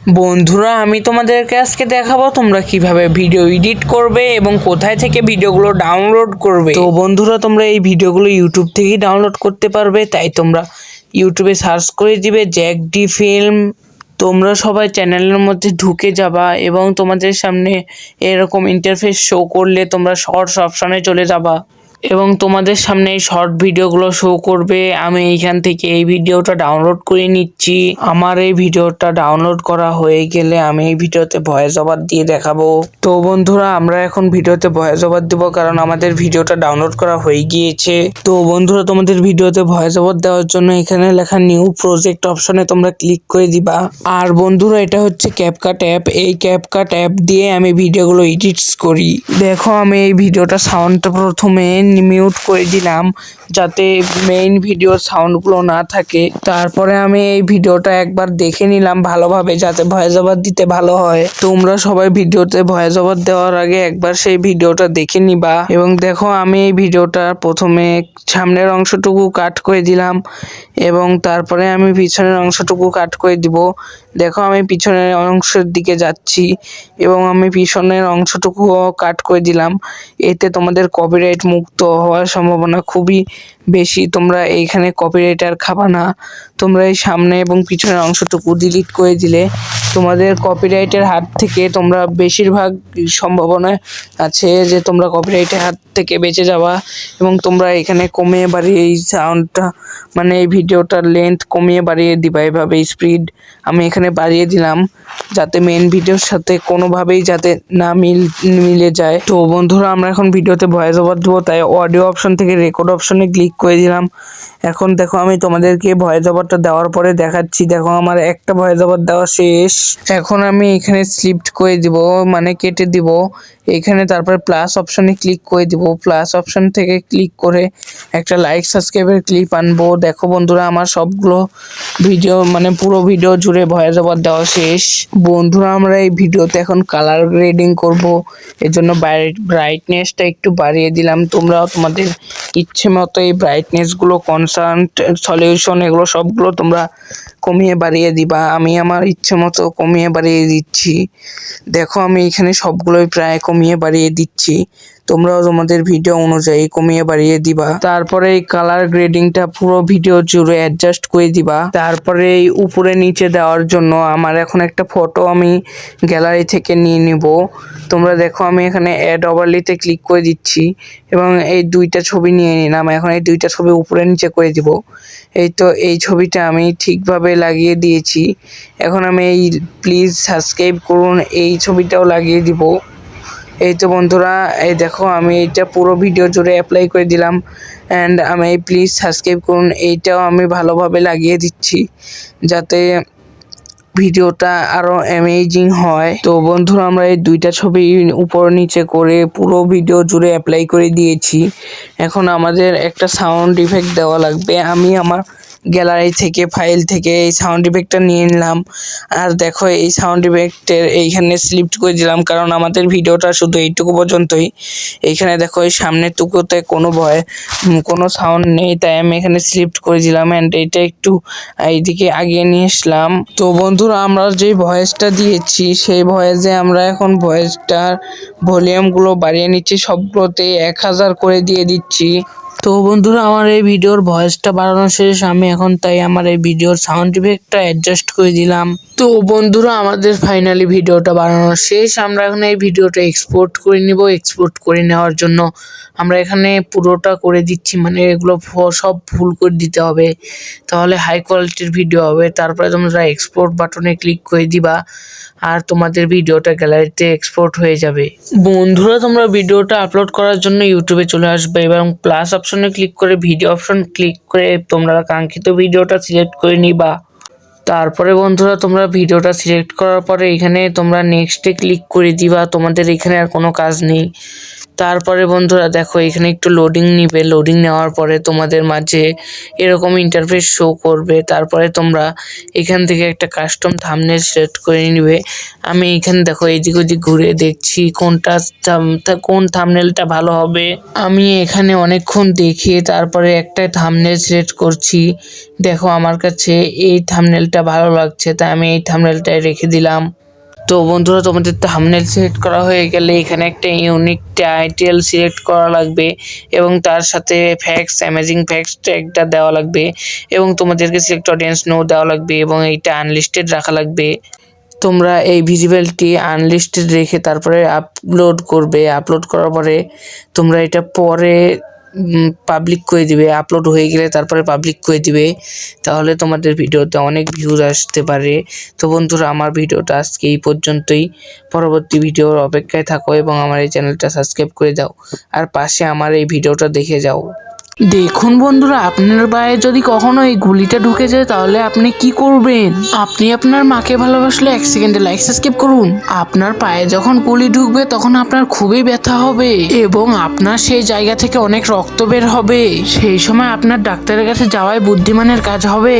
বন্ধুরা, আমি তোমাদেরকে আজকে দেখাবো তোমরা কিভাবে ভিডিও এডিট করবে এবং কোথায় থেকে ভিডিওগুলো ডাউনলোড করবে। তো বন্ধুরা, তোমরা এই ভিডিওগুলো ইউটিউব থেকেই ডাউনলোড করতে পারবে। তাই তোমরা ইউটিউবে সার্চ করে দিবে জ্যাক ডি ফিল্ম। তোমরা সবাই চ্যানেলের মধ্যে ঢুকে যাবা এবং তোমাদের সামনে এরকম ইন্টারফেস শো করলে তোমরা শর্টস অপশনে চলে যাবা এবং তোমাদের সামনে এই শর্ট ভিডিওগুলো শো করবে। আমি এইখান থেকে এই ভিডিওটা ডাউনলোড করে নিচ্ছি। আমার এই ভিডিওটা ডাউনলোড করা হয়ে গেলে আমি এই ভিডিওতে ভয়েস ওভার দিয়ে দেখাবো। তো বন্ধুরা, আমরা এখন ভিডিওতে ভয়েস ওভার দিব, কারণ আমাদের ভিডিওটা ডাউনলোড করা হয়ে গিয়েছে। তো বন্ধুরা, তোমাদের ভিডিওতে ভয়েস ওভার দেওয়ার জন্য এখানে লেখা নিউ প্রজেক্ট অপশনে তোমরা ক্লিক করে দিবা। আর বন্ধুরা, এটা হচ্ছে ক্যাপকাট অ্যাপ। এই ক্যাপকাট অ্যাপ দিয়ে আমি ভিডিওগুলো এডিটস করি। দেখো, আমি এই ভিডিওটা সাউন্ডটা প্রথমে মিউট করে দিলাম যাতে মেইন ভিডিওর সাউন্ডগুলো না থাকে। তারপরে আমি এই ভিডিওটা একবার দেখে নিলাম ভালোভাবে, যাতে ভয়েস ওভার দিতে ভালো হয়। তোমরা সবাই ভিডিওতে ভয়েস ওভার দেওয়ার আগে একবার সেই ভিডিওটা দেখে নিবা। এবং দেখো, আমি এই ভিডিওটা প্রথমে সামনের অংশটুকু কাট করে দিলাম এবং তারপরে আমি পিছনের অংশটুকু কাট করে দিব। দেখো, আমি পিছনের অংশের দিকে যাচ্ছি এবং আমি পিছনের অংশটুকুও কাট করে দিলাম। এতে তোমাদের কপিরাইট মুক্ত হওয়ার সম্ভাবনা খুবই বেশি। তোমরা এইখানে কপিরাইট আর খাবা না। তোমরা এই সামনে এবং পিছনের অংশটুকু ডিলিট করে দিলে তোমাদের কপিরাইটের হাত থেকে তোমরা বেশিরভাগ সম্ভাবনা আছে যে তোমরা কপিরাইটের হাত থেকে বেঁচে যাবা। এবং তোমরা এখানে কমিয়ে বাড়িয়ে এই সাউন্ডটা মানে এই ভিডিওটার লেন্থ কমিয়ে বাড়িয়ে দিবা। এভাবে স্পিড আমি এখানে বাড়িয়ে দিলাম যাতে মেন ভিডিওর সাথে কোনোভাবেই যাতে না মিলে যায়। তো বন্ধুরা, আমরা এখন ভিডিওতে ভয়েস ওভার দেবো, তাই অডিও অপশন থেকে রেকর্ড অপশনে ক্লিক করে দিলাম। এখন দেখো, আমি তোমাদেরকে ভয়েস ওভারটা দেওয়ার পরে দেখাচ্ছি। দেখো, আমার একটা ভয়েস ওভার দেওয়া শেষ। এখন আমি এখানে স্লিপ্ট করে দিব, মানে কেটে দিব এখানে। তারপরে প্লাস অপশনে ক্লিক করে দিব। প্লাস অপশন থেকে ক্লিক করে একটা লাইক সাবস্ক্রাইবের ক্লিপ আনবো। দেখো বন্ধুরা, আমার সবগুলো ভিডিও মানে পুরো ভিডিও জুড়ে ভয়েস ওভার দেওয়া শেষ। বন্ধুরা, আমরা এই ভিডিওতে এখন কালার গ্রেডিং করব। এর জন্য ব্রাইটনেসটা একটু বাড়িয়ে দিলাম। তোমরাও তোমাদের ইচ্ছে মতো এই ব্রাইটনেসগুলো, কনস্ট্যান্ট, সলিউশন, এগুলো সবগুলো তোমরা কমিয়ে বাড়িয়ে দিবা। আমি আমার ইচ্ছে মতো কমিয়ে বাড়িয়ে দিচ্ছি। দেখো, আমি এখানে সবগুলোই প্রায় কমিয়ে বাড়িয়ে দিচ্ছি। তোমরাও তোমাদের ভিডিও অনুযায়ী কমিয়ে বাড়িয়ে দিবা। তারপরে এই কালার গ্রেডিংটা পুরো ভিডিও জুড়ে অ্যাডজাস্ট করে দিবা। তারপরে এই উপরে নিচে দেওয়ার জন্য আমার এখন একটা ফটো আমি গ্যালারি থেকে নিয়ে নিব। তোমরা দেখো, আমি এখানে অ্যাড ওভারলিতে ক্লিক করে দিচ্ছি এবং এই দুইটা ছবি নিয়ে নিলাম। এখন এই দুইটা ছবি উপরে নিচে করে দিব। এই তো এই ছবিটা আমি ঠিকভাবে লাগিয়ে দিয়েছি। এখন আমি এই প্লিজ সাবস্ক্রাইব করুন এই ছবিটাও লাগিয়ে দিব। এই তো বন্ধুরা, এই দেখো, আমি এইটা পুরো ভিডিও জুড়ে অ্যাপ্লাই করে দিলাম। অ্যান্ড আমি এই প্লিজ সাবস্ক্রাইব করুন এইটাও আমি ভালোভাবে লাগিয়ে দিচ্ছি যাতে ভিডিওটা আরো অ্যামেজিং হয়। তো বন্ধুরা, আমরা এই দুইটা ছবি উপর নিচে করে পুরো ভিডিও জুড়ে অ্যাপ্লাই করে দিয়েছি। এখন আমাদের একটা সাউন্ড ইফেক্ট দেওয়া লাগবে। আমি আমার গ্যালারি থেকে ফাইল থেকে এই সাউন্ড ইফেক্টটা নিয়ে নিলাম। আর দেখো, এই সাউন্ড ইফেক্টের এইখানে সিলেক্ট করে দিলাম, কারণ আমাদের ভিডিওটা শুধু এইটুকু পর্যন্তই। এইখানে দেখো, এই সামনের টুকুতে কোনো সাউন্ড নেই, তাই আমি এখানে সিলেক্ট করে দিলাম অ্যান্ড এটা একটু এইদিকে আগিয়ে নিয়ে আসলাম। তো বন্ধুরা, আমরা যে ভয়েসটা দিয়েছি সেই ভয়েসে আমরা এখন ভয়েসটার ভলিউমগুলো বাড়িয়ে নিচ্ছি। সবগুলোতে 1000 করে দিয়ে দিচ্ছি। তো বন্ধুরা, আমার এই ভিডিওর ভয়েসটা বাড়ানো শেষ। আমি এখন তাই আমার এই ভিডিওর সাউন্ড ইফেক্টটা অ্যাডজাস্ট করে দিলাম। তো বন্ধুরা, আমাদের ফাইনালি ভিডিওটা বানানো শেষ। আমরা এখন এই ভিডিওটা এক্সপোর্ট করে নিব। এক্সপোর্ট করে নেওয়ার জন্য আমরা এখানে পুরোটা করে দিচ্ছি, মানে এগুলো সব ফুল করে দিতে হবে, তাহলে হাই কোয়ালিটির ভিডিও হবে। তারপরে তোমরা এক্সপোর্ট বাটনে ক্লিক করে দিবা আর তোমাদের ভিডিওটা গ্যালারিতে এক্সপোর্ট হয়ে যাবে। বন্ধুরা, তোমরা ভিডিওটা আপলোড করার জন্য ইউটিউবে চলে আসবে এবং প্লাস অপশনে ক্লিক করে ভিডিও অপশন ক্লিক করে তোমরা কাঙ্ক্ষিত ভিডিওটা সিলেক্ট করে নিবা। তারপরে বন্ধুরা, তোমরা ভিডিওটা সিলেক্ট করার পরে এখানে তোমরা নেক্সটে ক্লিক করে দিবা। তোমাদের এখানে আর কোনো কাজ নেই। তারপরে বন্ধুরা দেখো এখানে একটু লোডিং নিবে, লোডিং নেওয়ার পরে তোমাদের মাঝে এরকম ইন্টারফেস শো করবে। তারপরে তোমরা এখান থেকে একটা কাস্টম থাম্বনেল সিলেক্ট করে নিবে। আমি এখানে দেখো এদিক ওদিক ঘুরে দেখছি কোন থাম্বনেলটা ভালো হবে। আমি এখানে অনেকক্ষণ দেখে তারপরে একটা থাম্বনেল সিলেক্ট করছি। দেখো আমার কাছে এই থাম্বনেলটা ভালো লাগছে, তাই আমি এই থাম্বনেলটাই রেখে দিলাম। তো বন্ধুরা তোমাদের থাম্বনেল সিলেক্ট করা হয়ে গেলে এখানে একটা ইউনিক টাইটেল সিলেক্ট করা লাগবে এবং তার সাথে ফ্যাক্টস, অ্যামেজিং ফ্যাক্টস ট্যাগটা দেওয়া লাগবে এবং তোমাদেরকে সিলেক্ট অডিয়েন্স নো দেওয়া লাগবে এবং এইটা আনলিস্টেড রাখা লাগবে। তোমরা এই ভিজিবিলিটি আনলিস্টেড রেখে তারপরে আপলোড করবে। আপলোড করার পরে তোমরা এটা পরে পাবলিক করে দিবে। আপলোড হয়ে গেলে তারপরে পাবলিক করে দিবে, তাহলে তোমাদের ভিডিওতে অনেক ভিউজ আসতে পারে। তো বন্ধুরা আমার ভিডিওটা আজকে এই পর্যন্তই। পরবর্তী ভিডিওর অপেক্ষায় থাকো এবং আমার এই চ্যানেলটা সাবস্ক্রাইব করে দাও আর পাশে আমার এই ভিডিওটা দেখে যাও। দেখুন বন্ধুরা, আপনার পায়ে যদি কখনো এই গুলিটা ঢুকে যায় তাহলে আপনি কি করবেন? আপনি আপনার মাকে ভালোবাসলে 1 সেকেন্ডে লাইক সাবস্ক্রাইব করুন। আপনার পায়ে যখন গুলি ঢুকবে তখন আপনার খুবই ব্যথা হবে এবং আপনার সেই জায়গা থেকে অনেক রক্ত বের হবে। সেই সময় আপনার ডাক্তারের কাছে যাওয়াই বুদ্ধিমানের কাজ হবে।